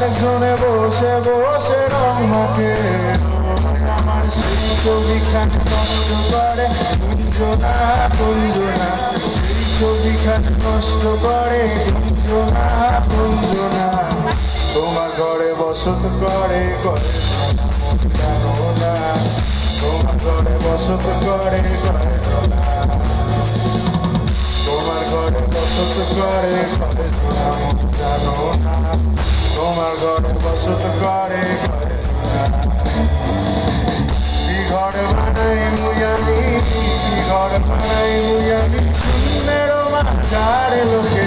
আরেকজনে বসে বসে রং মাখে আমার সেই ছবিখানে নষ্ট করে কুঞ্জনা কুঞ্জনা সেই ছবিখানে নষ্ট করে কুঞ্জনা কুঞ্জনা তোমার ঘরে বসত করে জানো না তোমার ঘরে বসত করে তোমার ঘরে বসত করে জানো না তোমার ঘরে বসত করে ঘর বানাই মুয়ানি ঘর বানাই মুয়ানি সুন্দর মাঝারে লোকে